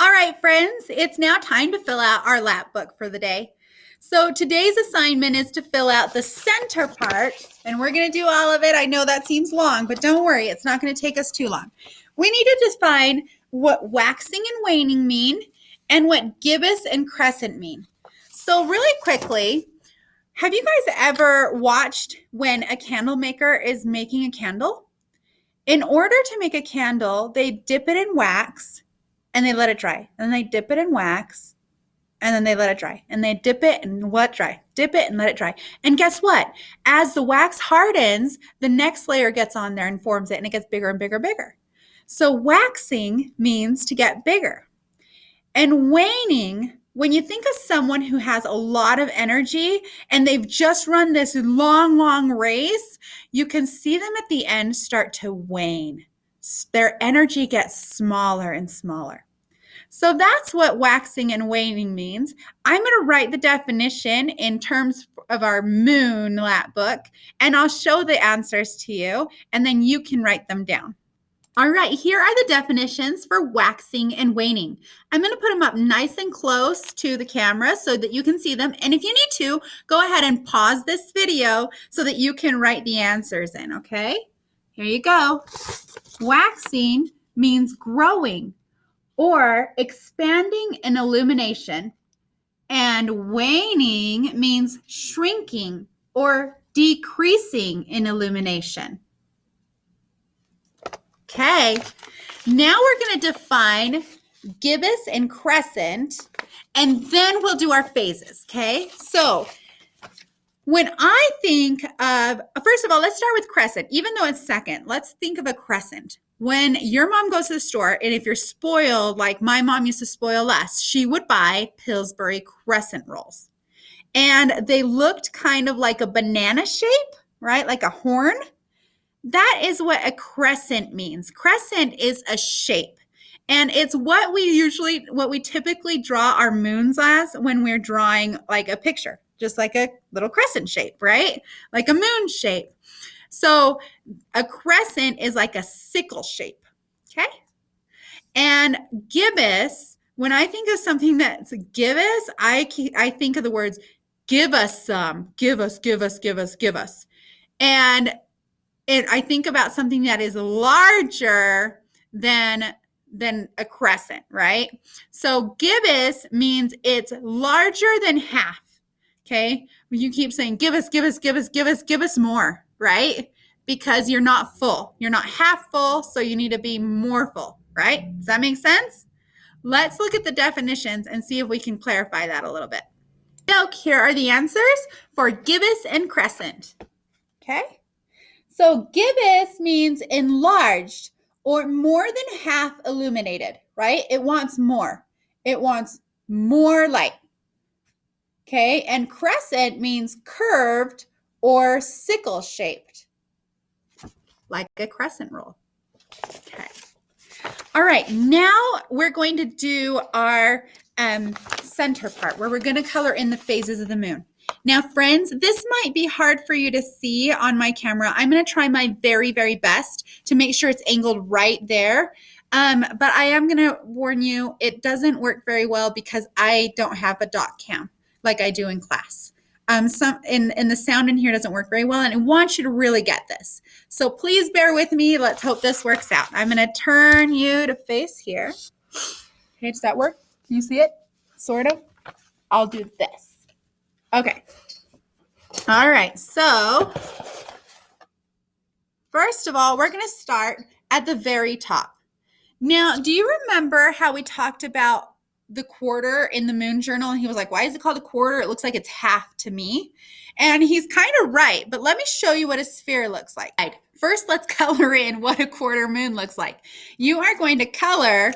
All right, friends, it's now time to fill out our lap book for the day. So today's assignment is to fill out the center part, and we're going to do all of it. I know that seems long, but don't worry, it's not going to take us too long. We need to define what waxing and waning mean and what gibbous and crescent mean. So really quickly, have you guys ever watched when a candle maker is making a candle? In order to make a candle, they dip it in wax and they let it dry. And they dip it in wax and then they let it dry. And they dip it and let it dry. Dip it and let it dry. And guess what? As the wax hardens, the next layer gets on there and forms it, and it gets bigger and bigger and bigger. So waxing means to get bigger. And waning, when you think of someone who has a lot of energy and they've just run this long, long race, you can see them at the end start to wane. Their energy gets smaller and smaller. So that's what waxing and waning means. I'm going to write the definition in terms of our moon lap book, and I'll show the answers to you, and then you can write them down. All right, here are the definitions for waxing and waning. I'm going to put them up nice and close to the camera so that you can see them. And if you need to, go ahead and pause this video so that you can write the answers in, okay? Here you go. Waxing means growing or expanding in illumination. And waning means shrinking or decreasing in illumination. Okay, now we're going to define gibbous and crescent, and then we'll do our phases, okay? So when I think of, first of all, let's start with crescent. Even though it's second, let's think of a crescent. When your mom goes to the store, and if you're spoiled, like my mom used to spoil us, she would buy Pillsbury crescent rolls. And they looked kind of like a banana shape, right? Like a horn. That is what a crescent means. Crescent is a shape. And it's what we typically draw our moons as when we're drawing like a picture, just like a little crescent shape, right? Like a moon shape. So a crescent is like a sickle shape, okay? And gibbous, when I think of something that's gibbous, I think of the words, give us some, give us, give us, give us, give us. And I think about something that is larger than a crescent, right? So gibbous means it's larger than half, okay? You keep saying, give us, give us, give us, give us, give us more, right? Because you're not full. You're not half full, so you need to be more full, right? Does that make sense? Let's look at the definitions and see if we can clarify that a little bit. So here are the answers for gibbous and crescent, okay? So gibbous means enlarged or more than half illuminated, right? It wants more. It wants more light. Okay, and crescent means curved or sickle shaped, like a crescent roll. Okay. All right, now we're going to do our center part where we're going to color in the phases of the moon. Now, friends, this might be hard for you to see on my camera. I'm going to try my very, very best to make sure it's angled right there. But I am going to warn you, it doesn't work very well because I don't have a dot cam like I do in class. And the sound in here doesn't work very well, and I want you to really get this. So please bear with me. Let's hope this works out. I'm going to turn you to face here. Okay, does that work? Can you see it? Sort of. I'll do this. Okay. All right. So first of all, we're going to start at the very top. Now, do you remember how we talked about the quarter in the moon journal? And he was like, why is it called a quarter? It looks like it's half to me. And he's kind of right, but let me show you what a sphere looks like. First, let's color in what a quarter moon looks like. You are going to color,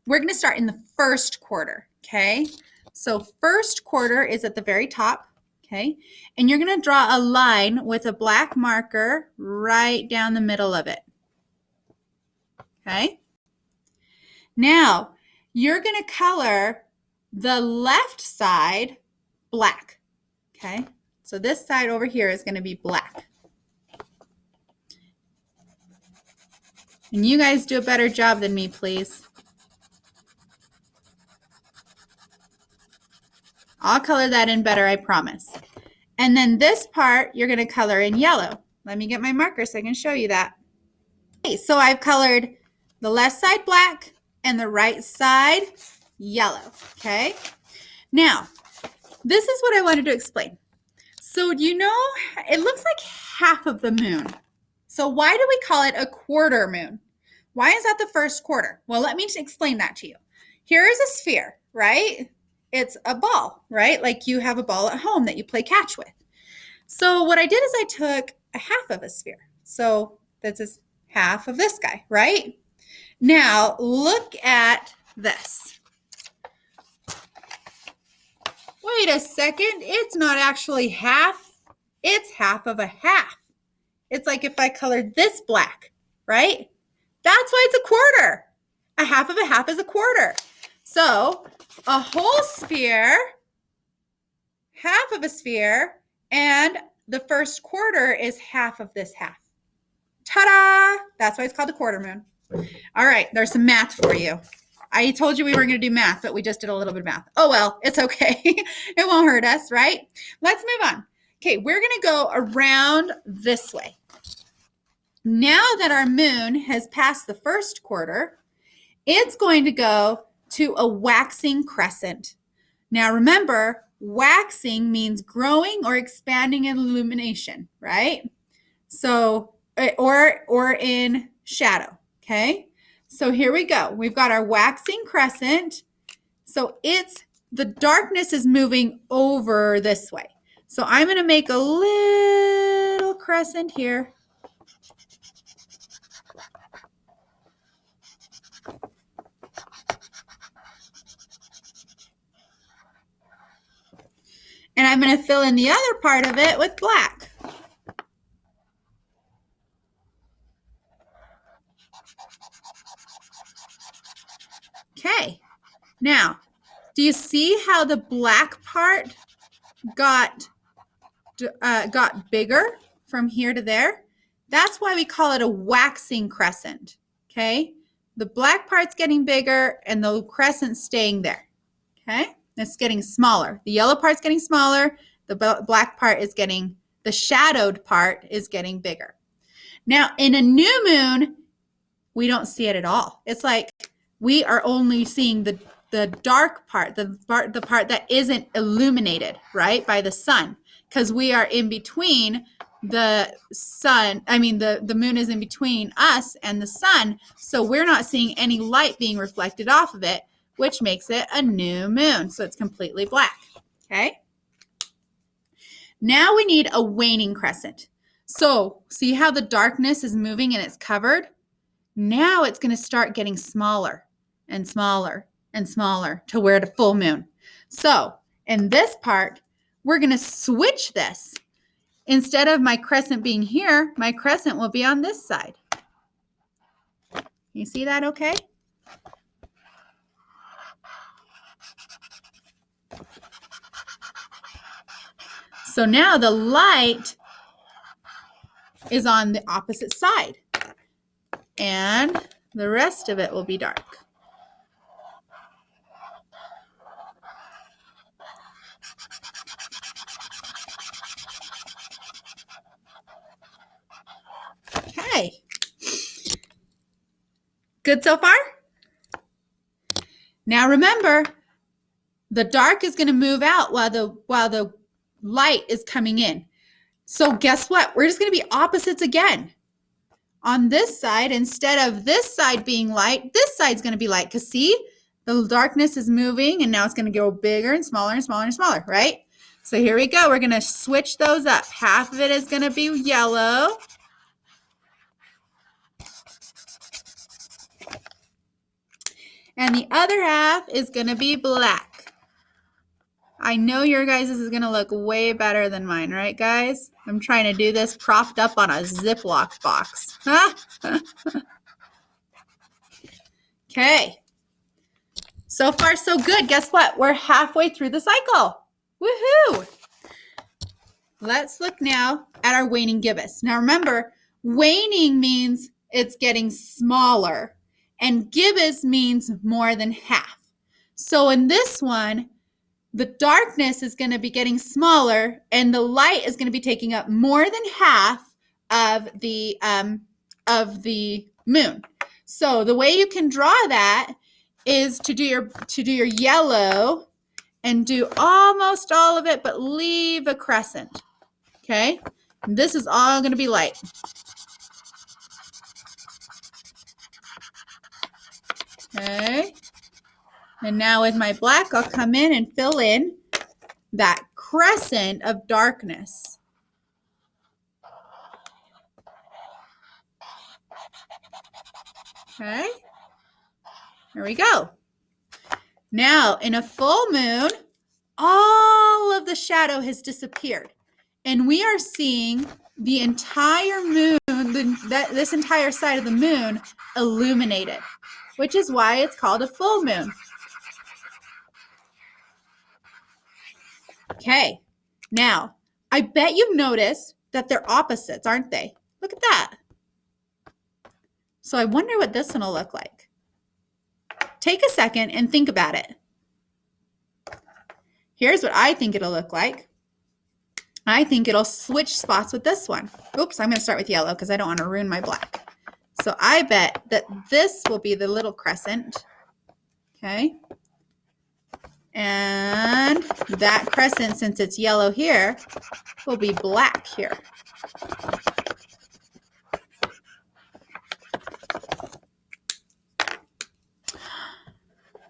we're going to start in the first quarter, okay? So first quarter is at the very top, okay? And you're going to draw a line with a black marker right down the middle of it, okay? Now, you're going to color the left side black, okay? So this side over here is going to be black. And you guys do a better job than me, please. I'll color that in better, I promise. And then this part, you're going to color in yellow. Let me get my marker so I can show you that. Okay, so I've colored the left side black and the right side yellow, okay? Now, this is what I wanted to explain. So you know, it looks like half of the moon. So why do we call it a quarter moon? Why is that the first quarter? Well, let me explain that to you. Here is a sphere, right? It's a ball, right? Like you have a ball at home that you play catch with. So what I did is I took a half of a sphere. So this is half of this guy, right? Now look at this. Wait a second, it's not actually half, it's half of a half. It's like if I colored this black, right? That's why it's a quarter. A half of a half is a quarter. So a whole sphere, half of a sphere, and the first quarter is half of this half. Ta-da! That's why it's called a quarter moon. All right, there's some math for you. I told you we were going to do math, but we just did a little bit of math. Oh, well, it's okay. It won't hurt us, right? Let's move on. Okay, we're going to go around this way. Now that our moon has passed the first quarter, it's going to go to a waxing crescent. Now remember, waxing means growing or expanding in illumination, right? So, or in shadow, okay? So here we go. We've got our waxing crescent. So the darkness is moving over this way. So I'm going to make a little crescent here. And I'm going to fill in the other part of it with black. Okay, now, do you see how the black part got bigger from here to there? That's why we call it a waxing crescent, okay? The black part's getting bigger and the crescent's staying there, okay? It's getting smaller. The yellow part's getting smaller. The black part is getting, the shadowed part is getting bigger. Now, in a new moon, we don't see it at all. It's like we are only seeing the dark part, the part that isn't illuminated, right, by the sun, because we are in between the sun. I mean, the moon is in between us and the sun, so we're not seeing any light being reflected off of it, which makes it a new moon. So it's completely black, okay? Now we need a waning crescent. So see how the darkness is moving and it's covered? Now it's going to start getting smaller and smaller and smaller to where the full moon. So in this part, we're going to switch this. Instead of my crescent being here, my crescent will be on this side. You see that okay? So now the light is on the opposite side, and the rest of it will be dark. Okay. Good so far? Now remember, the dark is going to move out while the light is coming in. So guess what? We're just going to be opposites again. On this side, instead of this side being light, this side's going to be light. Because see, the darkness is moving and now it's going to go bigger and smaller and smaller and smaller, right? So here we go. We're going to switch those up. Half of it is going to be yellow. And the other half is going to be black. I know your guys' is going to look way better than mine, right, guys? I'm trying to do this propped up on a Ziploc box. Okay. So far, so good. Guess what? We're halfway through the cycle. Woohoo! Let's look now at our waning gibbous. Now, remember, waning means it's getting smaller, and gibbous means more than half. So in this one, the darkness is going to be getting smaller and the light is going to be taking up more than half of the moon. So the way you can draw that is to do your yellow and do almost all of it, but leave a crescent. Okay? And this is all going to be light. Okay? And now with my black, I'll come in and fill in that crescent of darkness. Okay? Here we go. Now, in a full moon, all of the shadow has disappeared. And we are seeing the entire moon, this entire side of the moon illuminated, which is why it's called a full moon. Okay, now, I bet you've noticed that they're opposites, aren't they? Look at that. So I wonder what this one will look like. Take a second and think about it. Here's what I think it'll look like. I think it'll switch spots with this one. Oops, I'm going to start with yellow because I don't want to ruin my black. So I bet that this will be the little crescent. Okay. And that crescent, since it's yellow here, will be black here.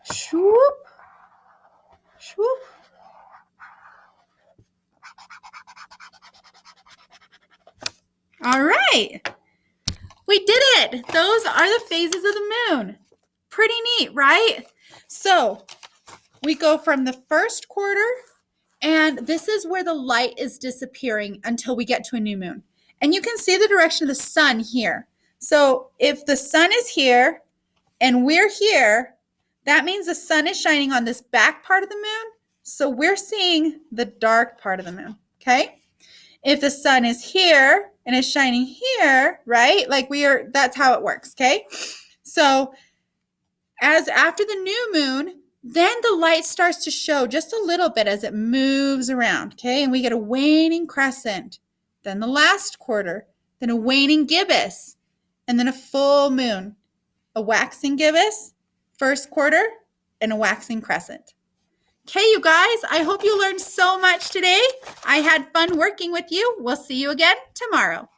Swoop. Swoop. All right. We did it. Those are the phases of the moon. Pretty neat, right? So we go from the first quarter, and this is where the light is disappearing until we get to a new moon. And you can see the direction of the sun here. So if the sun is here and we're here, that means the sun is shining on this back part of the moon. So we're seeing the dark part of the moon, okay? If the sun is here and is shining here, right? That's how it works, okay? So as after the new moon, then the light starts to show just a little bit as it moves around, okay? And we get a waning crescent, then the last quarter, then a waning gibbous, and then a full moon, a waxing gibbous, first quarter, and a waxing crescent. Okay, you guys, I hope you learned so much today. I had fun working with you. We'll see you again tomorrow.